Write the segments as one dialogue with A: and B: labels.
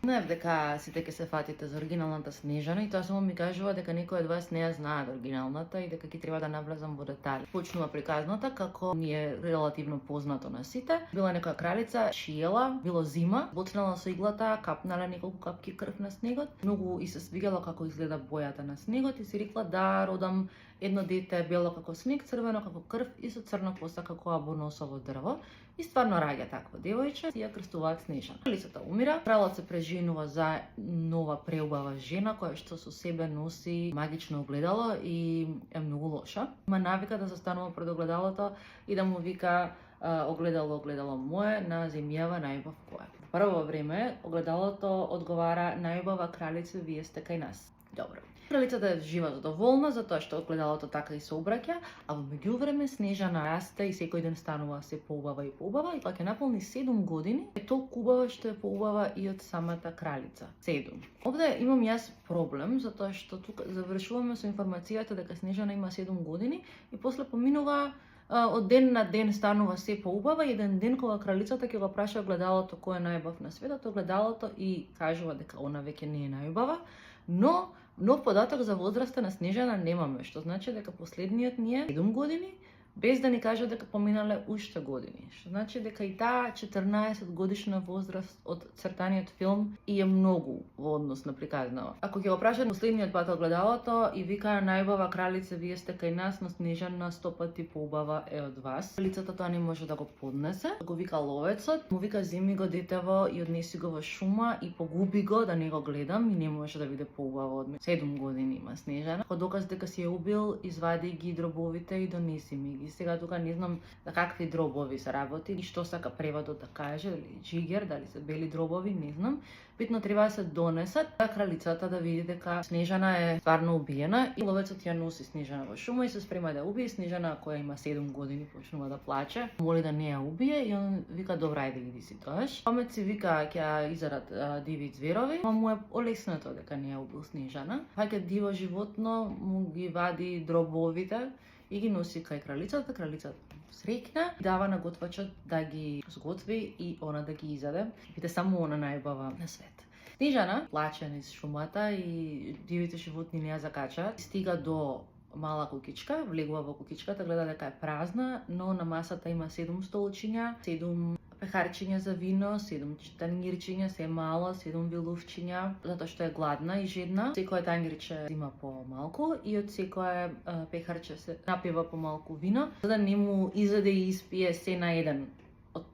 A: Знаев дека сите ќе се фатите за оригиналната Снежана и тоа само ми кажува дека некои од вас не ја знаат оригиналната и дека ќе треба да навлезам во детали. Почнува приказната како ни е релативно познато на сите. Била некоја кралица, шиела, било зима, боцнала со иглата, капнале неколку капки крв на снегот. Многу и се свигала како изгледа бојата на снегот и си рекла да родам едно дете бело како снег, црвено како крв и со црна коса како абоносово дрво. И стварно раѓа такво девојче и ја крстуваат Снежана. Кралицата умира, кралот се преженува за нова преубава жена која што со себе носи магично огледало и е многу лоша. Има навика да застанува пред огледалото и да му вика огледало мое, на земјава најубав кој е. Прво време огледалото одговара најубава кралица, вие сте кај нас. Добро. Кралицата е жива задоволна затоа што огледалото така и се обраќа, а во меѓувреме Снежана расте и секој ден станува се поубава и поубава и кога ќе наполни 7 години е толку убава што е поубава и од самата кралица. 7. Овде имам јас проблем затоа што тука завршуваме со информацијата дека Снежана има 7 години и после поминува од ден на ден станува се поубава и еден ден кога кралицата ќе го праша огледалото кој е најубав на светот, огледалото и кажува дека она веќе не е најубава, но нов податок за возраста на Снежана немаме, што значи дека последниот ни е 7 години, без да ни каже дека поминале уште години. Што значи дека и таа 14 годишна возраст од цртаниот филм и е многу во однос на приказнава. Ако ќе го прашат последниот пат огледалото и вика најубава кралица, вие сте кај нас, но Снежана 100 пати поубава е од вас. Кралицата тоа не може да го поднесе. Го вика ловецот, му вика земи го детево и однеси го во шума и погуби го да не го гледам и не може да биде поубава од мене. 7 години има Снежана. Како доказ дека си ја убил, извади ги дробовите и донеси ми ги. Сега тука не знам за какви дробови се работи и што сака преводот да каже, дали джигер, дали се бели дробови, не знам. Битно треба да се донесат кралицата да види дека Снежана е стварно убиена и ловецот ја носи Снежана во шума и се спрема да убие. Снежана која има 7 години почнува да плаче, моли да не ја убие и он вика добра ајде иди си тоаш. Памет си вика ќе ја изарат диви ѕверови, но му е олеснато дека не ја убил Снежана. Паќе диво животно му ги вади дробовите и ги носи кај кралицата, кралицата срекна, дава на готвачот да ги сготви и она да ги изаде. Биде само она најубава на свет. Снежана плаче низ шумата и дивите животни не ја закачаат. Стига до мала кукичка, влегува во кукичката, гледа дека е празна, но на масата има 7 столчиња, 7 пехарчиња за вино, 7 тангирчиња, се мала, 7 вилувчиња, затоа што е гладна и жедна. Секоја тангирче има по малку и од секоја пехарче се напива по малку вино, за да не му изаде и испие се на еден од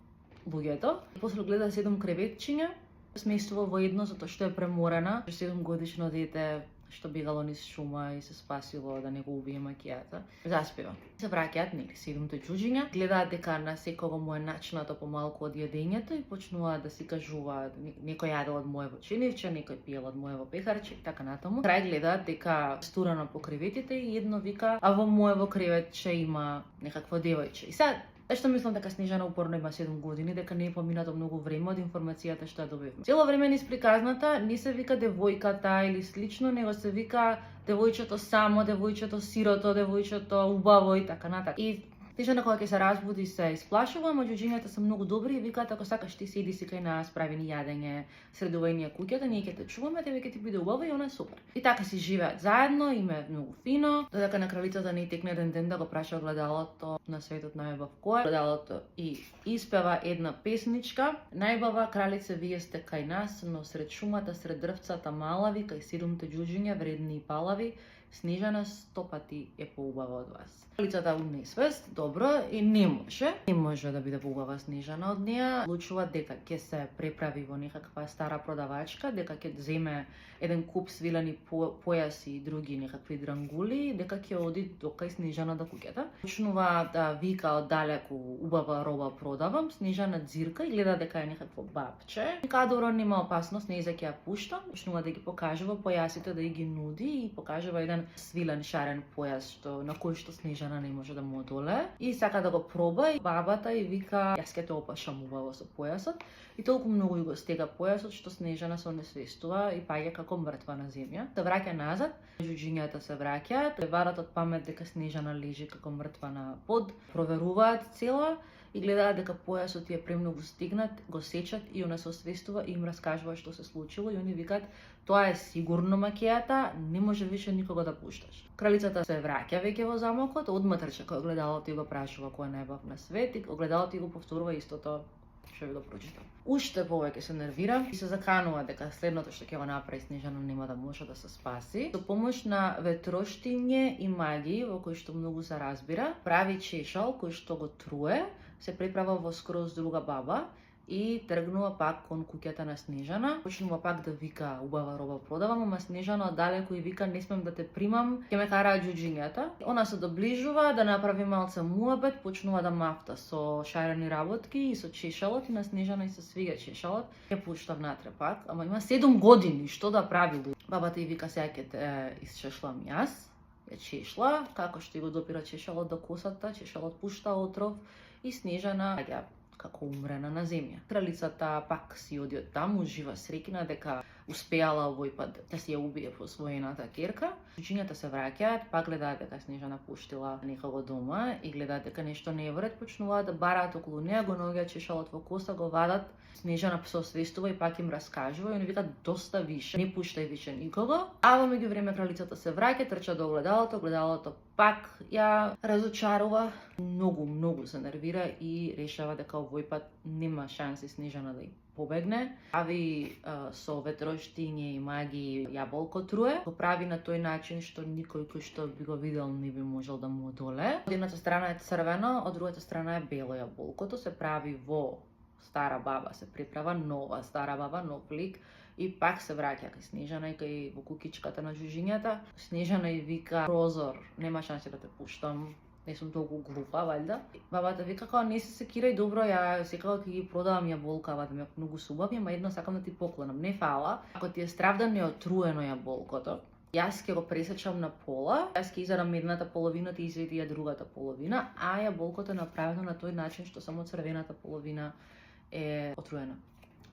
A: луѓето. После гледа 7 креветчиња, сместува во едно затоа што е преморена, 7 годишно дете што бегало низ шума и се спасило да не го убие макијата. Заспива. Се враќаат нели 7 џуџиња, гледаат дека на секого му е начинато помалку од јадењето и почнуваат да си кажуваат некој јадел од моево ченивче, некој пиел од моево пехарче и така натаму. Крај гледаат дека стурано по креветите и едно вика а во моево креветче има некакво девојче. И сега што мислам дека Снежана упорно има 7 години, дека не е поминато многу време од информацијата што ја добивме. Цело време низ приказната не се вика девојката или слично, него се вика девојчето само, девојчето сирото, девојчето убаво и така натаму. И Снежана кога ќе се разбуди се исплашува, ама џуџињата се многу добри и викаат ако сакаш ти седи си кај нас, прави ни јадење, средувај ни куќата, ние ќе те чуваме, тебе ќе ти биде убаво и она е супер. И така си живеат заедно, им е многу фино, додека на кралицата не текне еден ден да го праша огледалото на светот најубав кој е. Огледалото и испева една песничка. Најубава кралица, вие сте кај нас, но сред шумата, сред дрвцата малави, кај 7 џуџиња вредни и палави, Снежана 100 пати е поубава од вас. Кралицата у несвест, добро, и не може да биде поубава Снежана од неа. Одлучува дека ќе се преправи во некаква стара продавачка, дека ќе земе еден куп свилени појаси и други некакви дрангули, дека ќе оди дока Снежана до куќата. Почнува да вика оддалеку убава роба продавам, Снежана дзирка и гледа дека е некакво бабче. Кај добро нема опасност, не ќе ја пуштам. Почнува да ги покажува појасите, да ги нуди и покажува еден свилен шарен појас на кој што Снежана не може да му одолее и сака да го проба и бабата и вика јас ќе те опашам убаво со појасот и толку многу го стега појасот што Снежана се онесвестува и паѓа како мртва на земја. Се враќа назад, џуџињата се враќаат, вадат од памет дека Снежана лежи како мртва на под, проверуваат цела и гледаат дека појасот е премногу стигнат, го сечат и она се освестува и им раскажува што се случило и они викаат тоа е сигурно макејата, не може више никого да пушташ. Кралицата се враќа веќе во замокот, одма трча кај огледалото и го прашува кој е најбав на свет и огледалото и го повторува истото што ви го прочитам. Уште повеќе се нервира и се заканува дека следното што ќе го направи Снежана нема да може да се спаси. Со помош на ветроштиње и магии, во кои што многу се разбира, прави чешал кој што го труе, се преправа во скроз друга баба и тргнува пак кон куќата на Снежана. Почнува пак да вика убава роба продавам, ама Снежана оддалеку и вика не смем да те примам, ќе ме караат џуџињата. Она се доближува да направи малце муабет, почнува да мафта со шарени работки и со чешалот и на Снежана и се свига чешалот. Ја пушта внатре пак, ама има 7 години, што да прави? Бабата и вика сега ќе те исчешлам јас. Ја чешла, како што и го допира чешалот до косата, чешалот пушта отров и Снежана ја како умрена на земја. Кралицата пак си оди од таму, ужива среќна дека успеала овој пат да си ја убие посвоената ќерка. Џуџињата се враќаат, пак гледаат дека Снежана пуштила некого дома и гледаат дека нешто не е вред, почнуваат да бараат околу неа, го наоѓаат чешалот во коса, го вадат. Снежана се освестува и пак им раскажува и они викаат доста више, не пуштај више никого. А во меѓувреме кралицата се враќа, трча до огледалото, огледалото пак ја разочарува, многу се нервира и решава дека овој пат нема шанси Снежана да ја побегне. Прави со ветроштиње и магии јаболко труе, го прави на тој начин што никој кој што би го видел не би можел да му одолее. Од едната страна е црвено, од другата страна е бело јаболкото, се прави во стара баба, се приправа нова стара баба, нов лик и пак се враќа кај Снежана и кај во кукичката на џуџињата. Снежана и вика прозор, нема шанси да те пуштам, не сум толку глупа, валјда. Бабата вика како не се секирај, добро, ја секако ќе ги продавам јаболкава, да ми многу субави, ама едно сакам да ти поклонам. Не фала, ако ти е страв да не е отруено јаболкото, јас ќе го пресечам на пола, јас ќе изедам едната половина, ти изведи ја другата половина, а јаболкото е направено на тој начин што само црвената половина е отруена.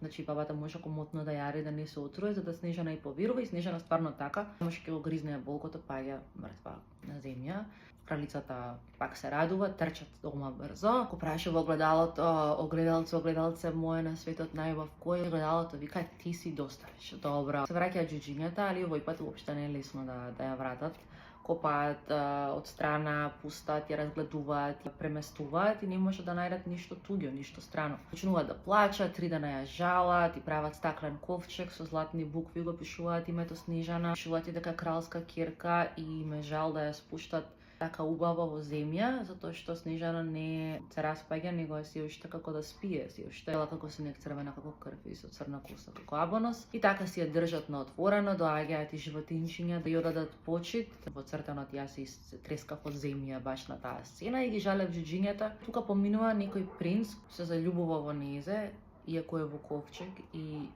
A: Значи бабата може комотно да јаде да не се отруе, за да Снежана и поверува и Снежана стварно така, може ќе го гризне јаболкото, паѓа мртва на земја. Кралицата пак се радува, трчат дома брзо, го прашува огледалото, огледалце мое на светот најубав кој е огледалото, вика ти си доставиш. Добро. Се враќаат џуџињата, али овој пат уопште не е лесно да ја вратат. Копаат од страна, пустат, ја разгледуваат, ја преместуваат и не може да најдат ништо туѓо, ништо страно. Почнуваат да плачат, 3 дена ја жалат и прават стаклен ковчег со златни букви, го пишуваат името Снежана, пишуваат и дека кралска ќерка и им е жал да ја спуштат така убаво во земја, затоа што Снежана не се распаѓа, него е си уште како да спие, си уште ела како снег црвена како крв и со црна коса како абонос. И така си ја држат на отворено, доаѓаат и животинчиња да ја дадат почит. Во цртанот јас се трескав од земја баш на таа сцена и ги жалев џуџињата. Тука поминува некој принц, се заљубува во незе, иако е во ковчег и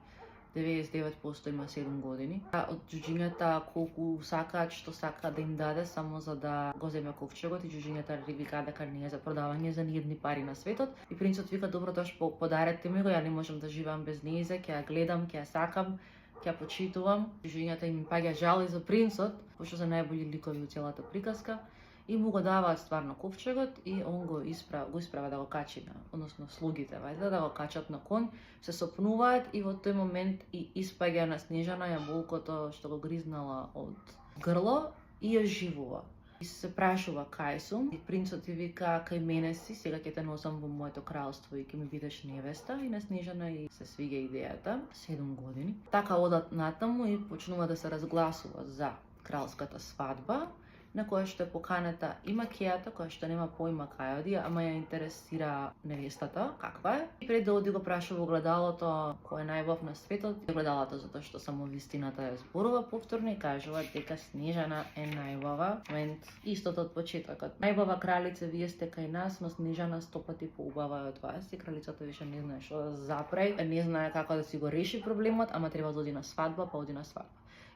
A: 99% има 7 години. Од џуџињата колку сакаат, што сака да им даде само за да го земе ковчегот и џуџињата викаат дека не е за продавање за ни едни пари на светот. И принцот вика добро тоа што подарете ми го, ја не можам да живеам без незе, ќе ја гледам, ќе ја сакам, ќе ја почитувам. Џуџињата им паѓа жал и за принцот, пошто се најбољи ликови во целата приказка. И му го даваат стварно ковчегот и он го исправа да го качи на, односно слугите, вајда, да го качат на кон, се сопнуваат и во тој момент и испаѓа на Снежана јаболкото што го гризнала од грло и ја живува. И се прашува кај сум и принцот и вика кај мене си, сега ќе те носам во моето кралство и ќе ми бидеш невеста и на Снежана и се свига идејата, 7 години. Така одат натаму и почнува да се разгласува за кралската свадба, на која што е поканата и макејата, која што нема појма кај оди, ама ја интересира невестата, каква е. И пред да оди го прашува огледалото кој е најубав на светот. Огледалото затоа што само вистината ја зборува повторно и кажува дека Снежана е најубава. Момент истото од почетокот. Најубава кралица, вие сте кај нас, но Снежана 100 пати поубава од вас и кралицата више не знае што да заправи, не знае како да си го реши проблемот, ама треба да оди на свадба, па оди на свадба.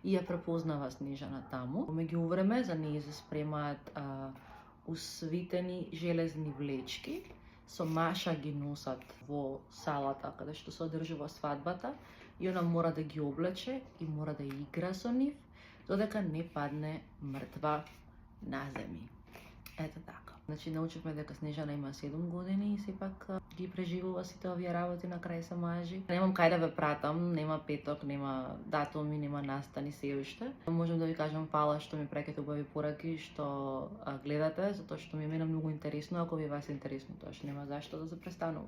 A: И ја препознава Снежана таму. Во меѓувреме за неја се спремаат усвитени железни влечки, со маша ги носат во салата каде што се одржува свадбата и она мора да ги облече и мора да игра со нив, додека не падне мртва на земја. Ето така. Значи научивме дека Снежана има 7 години и сепак ги преживува сите овие работи на крај самажи. Немам кај да ве пратам, нема петок, нема датуми, нема настани се уште. Можам да ви кажам фала што ми праќате убави пораки, што гледате, затоа што ми е мене многу интересно, ако ви вас е интересно, тоа што нема зашто да се престанува.